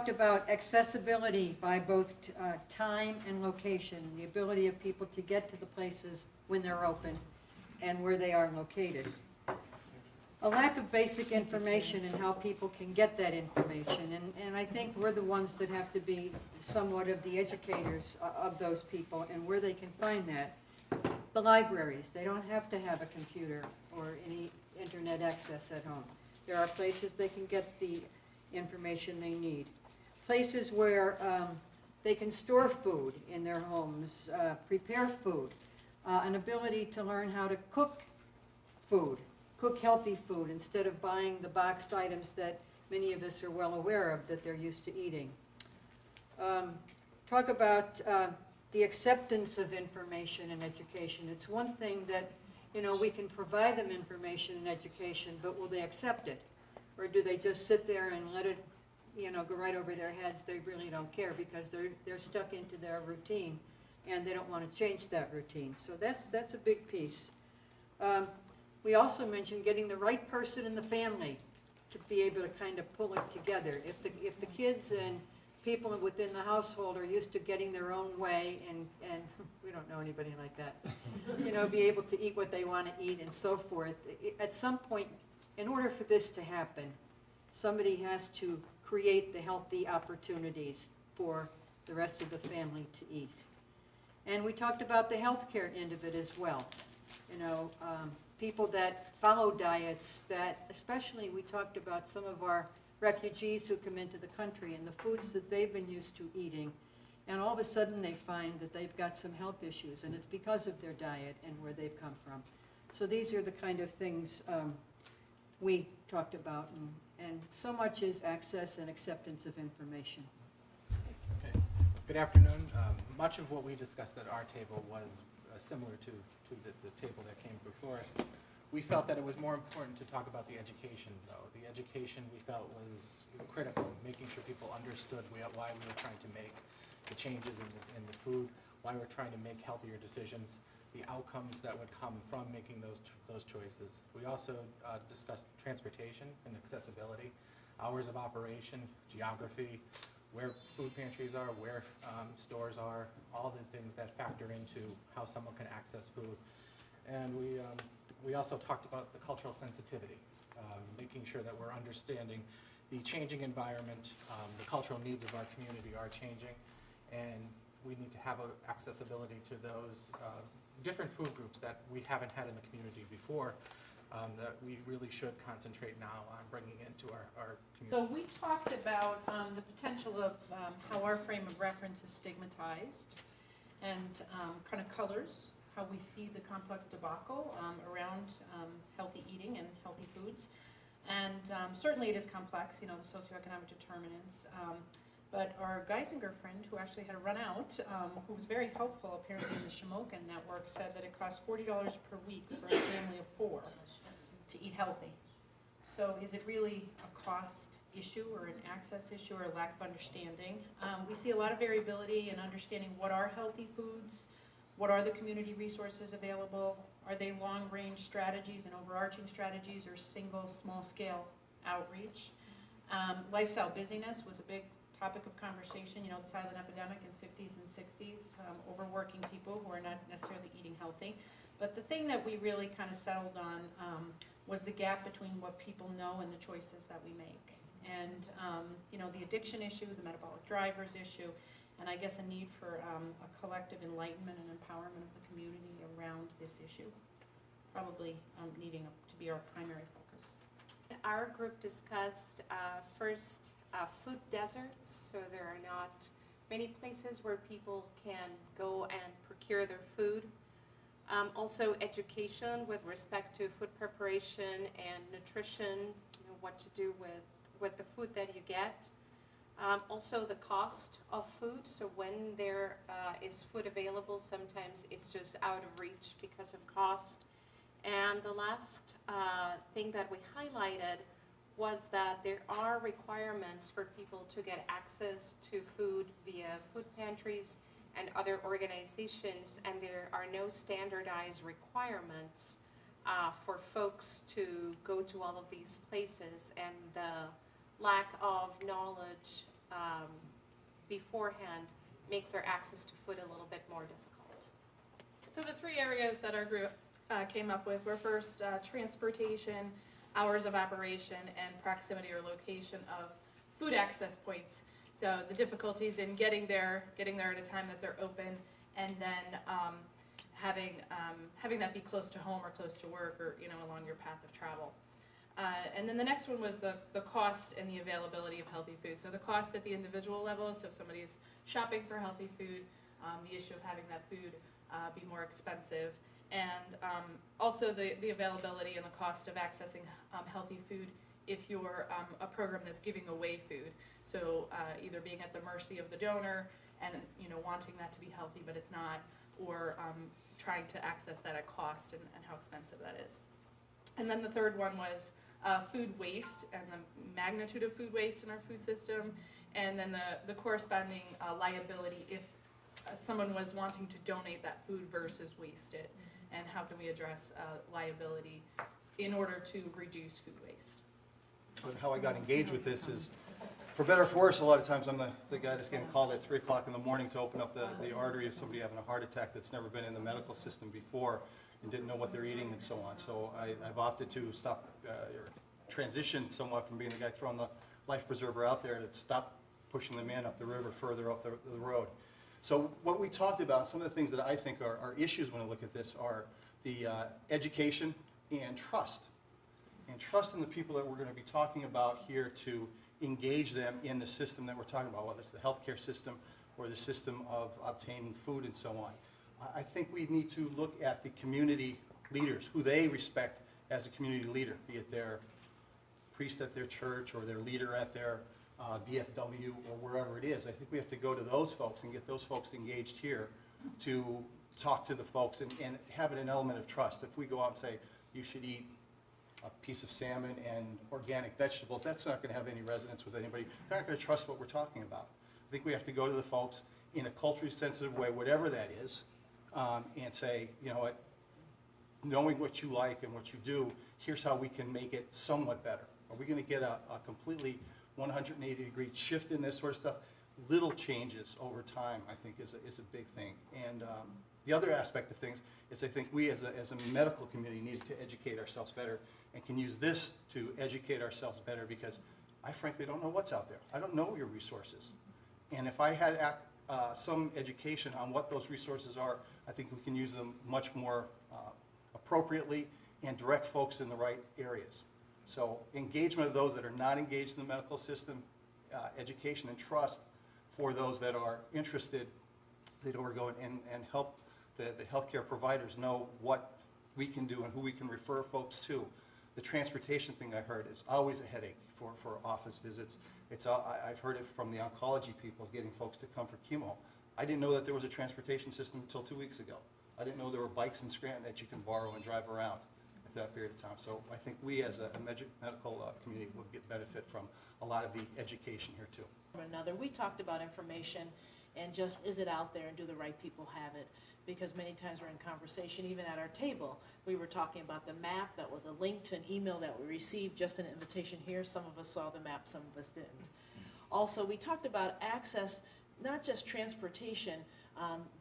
talked about accessibility by both time and location, the ability of people to get to the places when they're open and where they are located. A lack of basic information and how people can get that information, and I think we're the ones that have to be somewhat of the educators of those people and where they can find that. The libraries, they don't have to have a computer or any internet access at home. There are places they can get the information they need. Places where they can store food in their homes, prepare food, an ability to learn how to cook food, cook healthy food instead of buying the boxed items that many of us are well aware of that they're used to eating. Talk about the acceptance of information and education. It's one thing that, we can provide them information and education, but will they accept it? Or do they just sit there and let it, go right over their heads? They really don't care because they're stuck into their routine and they don't want to change that routine. So that's a big piece. We also mentioned getting the right person in the family to be able to kind of pull it together. If the kids and people within the household are used to getting their own way, and we don't know anybody like that, be able to eat what they want to eat and so forth, at some point, in order for this to happen, somebody has to create the healthy opportunities for the rest of the family to eat. And we talked about the healthcare end of it as well. People that follow diets that, especially we talked about some of our refugees who come into the country and the foods that they've been used to eating, and all of a sudden they find that they've got some health issues, and it's because of their diet and where they've come from. So these are the kind of things we talked about, and so much is access and acceptance of information. Okay. Good afternoon. Much of what we discussed at our table was similar to the table that came before us. We felt that it was more important to talk about the education, though. The education we felt was critical, making sure people understood why we were trying to make the changes in the food, why we're trying to make healthier decisions, the outcomes that would come from making those choices. We also discussed transportation and accessibility, hours of operation, geography, where food pantries are, where stores are, all the things that factor into how someone can access food. And we also talked about the cultural sensitivity, making sure that we're understanding the changing environment, the cultural needs of our community are changing, and we need to have accessibility to those different food groups that we haven't had in the community before, that we really should concentrate now on bringing into our community. So we talked about the potential of how our frame of reference is stigmatized and kind of colors how we see the complex debacle around healthy eating and healthy foods. And certainly it is complex, the socioeconomic determinants. But our Geisinger friend, who actually had to run out, who was very helpful apparently in the Shamokin network, said that it costs $40 per week for a family of 4 to eat healthy. So is it really a cost issue or an access issue or a lack of understanding? We see a lot of variability in understanding what are healthy foods, what are the community resources available, are they long-range strategies and overarching strategies or single small-scale outreach? Lifestyle busyness was a big topic of conversation, the silent epidemic in 50s and 60s, overworking people who are not necessarily eating healthy. But the thing that we really kind of settled on was the gap between what people know and the choices that we make. And the addiction issue, the metabolic drivers issue, and I guess a need for a collective enlightenment and empowerment of the community around this issue, probably needing to be our primary focus. Our group discussed first food deserts, so there are not many places where people can go and procure their food. Also education with respect to food preparation and nutrition, what to do with the food that you get. Also the cost of food, so when there is food available, sometimes it's just out of reach because of cost. And the last thing that we highlighted was that there are requirements for people to get access to food via food pantries and other organizations, and there are no standardized requirements for folks to go to all of these places, and the lack of knowledge beforehand makes our access to food a little bit more difficult. So the three areas that our group came up with were first transportation, hours of operation, and proximity or location of food access points. So the difficulties in getting there at a time that they're open, and then having that be close to home or close to work, or along your path of travel. And then the next one was the cost and the availability of healthy food. So the cost at the individual level, so if somebody's shopping for healthy food, the issue of having that food be more expensive, and also the availability and the cost of accessing healthy food if you're a program that's giving away food. So either being at the mercy of the donor and wanting that to be healthy but it's not, or trying to access that at cost and how expensive that is. And then the third one was food waste and the magnitude of food waste in our food system, and then the corresponding liability if someone was wanting to donate that food versus waste it, and how can we address liability in order to reduce food waste. But how I got engaged with this is, for better or for worse, a lot of times I'm the guy that's getting called at 3 o'clock in the morning to open up the artery of somebody having a heart attack that's never been in the medical system before and didn't know what they're eating and so on. So I've opted to stop or transition somewhat from being the guy throwing the life preserver out there to stop pushing the man up the river further up the road. So what we talked about, some of the things that I think are issues when I look at this are the education and trust. And trust in the people that we're going to be talking about here to engage them in the system that we're talking about, whether it's the healthcare system or the system of obtaining food and so on. I think we need to look at the community leaders, who they respect as a community leader, be it their priest at their church or their leader at their VFW or wherever it is. I think we have to go to those folks and get those folks engaged here to talk to the folks and have an element of trust. If we go out and say, you should eat a piece of salmon and organic vegetables, that's not going to have any resonance with anybody. They're not going to trust what we're talking about. I think we have to go to the folks in a culturally sensitive way, whatever that is, and say, you know what, knowing what you like and what you do, here's how we can make it somewhat better. Are we going to get a completely 180-degree shift in this sort of stuff? Little changes over time, I think, is a big thing. And the other aspect of things is I think we as a medical community need to educate ourselves better and can use this to educate ourselves better, because I frankly don't know what's out there. I don't know your resources. And if I had some education on what those resources are, I think we can use them much more appropriately and direct folks in the right areas. So engagement of those that are not engaged in the medical system, education and trust for those that are interested, that are going and help the healthcare providers know what we can do and who we can refer folks to. The transportation thing I heard is always a headache for office visits. I've heard it from the oncology people, getting folks to come for chemo. I didn't know that there was a transportation system until 2 weeks ago. I didn't know there were bikes in Scranton that you can borrow and drive around at that period of time. So I think we as a medical community will get benefit from a lot of the education here too. Another, we talked about information and just, is it out there and do the right people have it? Because many times we're in conversation, even at our table, we were talking about the map that was a link to an email that we received, just an invitation here. Some of us saw the map, some of us didn't. Also, we talked about access, not just transportation,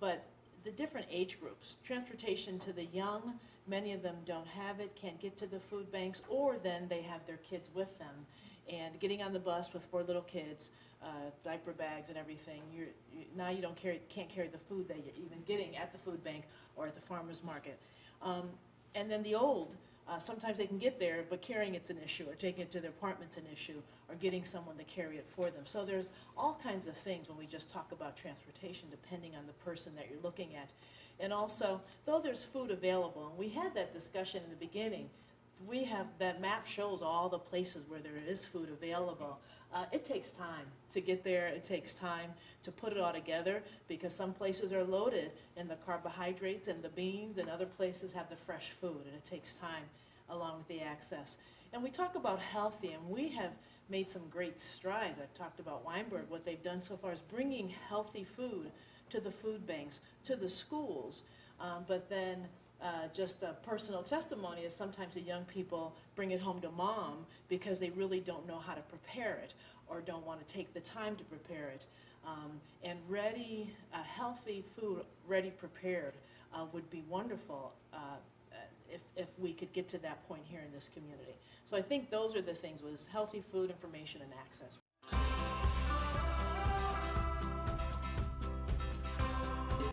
but the different age groups. Transportation to the young, many of them don't have it, can't get to the food banks, or then they have their kids with them. And getting on the bus with 4 little kids, diaper bags and everything, now you can't carry the food that you're even getting at the food bank or at the farmer's market. And then the old, sometimes they can get there, but carrying it's an issue, or taking it to their apartment's an issue, or getting someone to carry it for them. So there's all kinds of things when we just talk about transportation, depending on the person that you're looking at. And also, though there's food available, and we had that discussion in the beginning, we have, that map shows all the places where there is food available. It takes time to get there. It takes time to put it all together, because some places are loaded in the carbohydrates and the beans, and other places have the fresh food, and it takes time along with the access. And we talk about healthy, and we have made some great strides. I've talked about Weinberg. What they've done so far is bringing healthy food to the food banks, to the schools, but then just a personal testimony is sometimes the young people bring it home to mom because they really don't know how to prepare it, or don't want to take the time to prepare it. And healthy food, ready prepared, would be wonderful if we could get to that point here in this community. So I think those are the things, was healthy food, information, and access.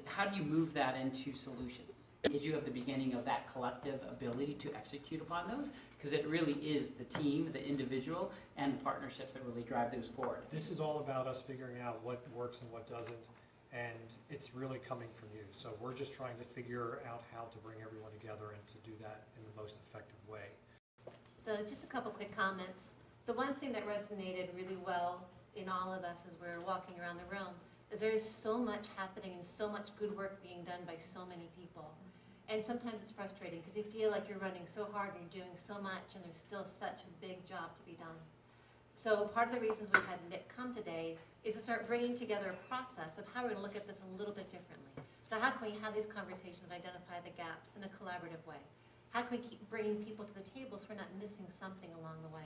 How do you move that into solutions? Is you have the beginning of that collective ability to execute upon those? Because it really is the team, the individual, and the partnerships that really drive those forward. This is all about us figuring out what works and what doesn't, and it's really coming from you. So we're just trying to figure out how to bring everyone together and to do that in the most effective way. So just a couple quick comments. The one thing that resonated really well in all of us as we're walking around the room is there's so much happening and so much good work being done by so many people. And sometimes it's frustrating because you feel like you're running so hard and you're doing so much and there's still such a big job to be done. So part of the reasons we've had Nick come today is to start bringing together a process of how we're going to look at this a little bit differently. So how can we have these conversations and identify the gaps in a collaborative way? How can we keep bringing people to the table so we're not missing something along the way?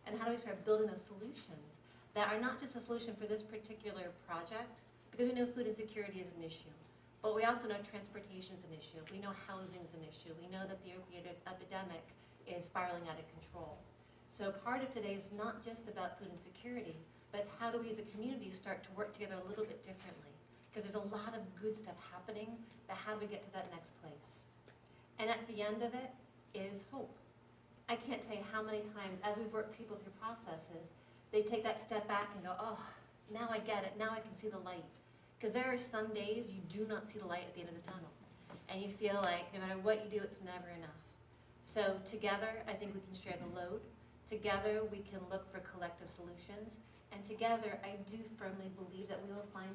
And how do we start building those solutions that are not just a solution for this particular project, because we know food insecurity is an issue, but we also know transportation is an issue. We know housing is an issue. We know that the opioid epidemic is spiraling out of control. So part of today is not just about food insecurity, but it's how do we as a community start to work together a little bit differently? Because there's a lot of good stuff happening, but how do we get to that next place? And at the end of it is hope. I can't tell you how many times as we work people through processes, they take that step back and go, oh, now I get it, now I can see the light. Because there are some days you do not see the light at the end of the tunnel. And you feel like no matter what you do, it's never enough. So together, I think we can share the load. Together, we can look for collective solutions. And together, I do firmly believe that we will find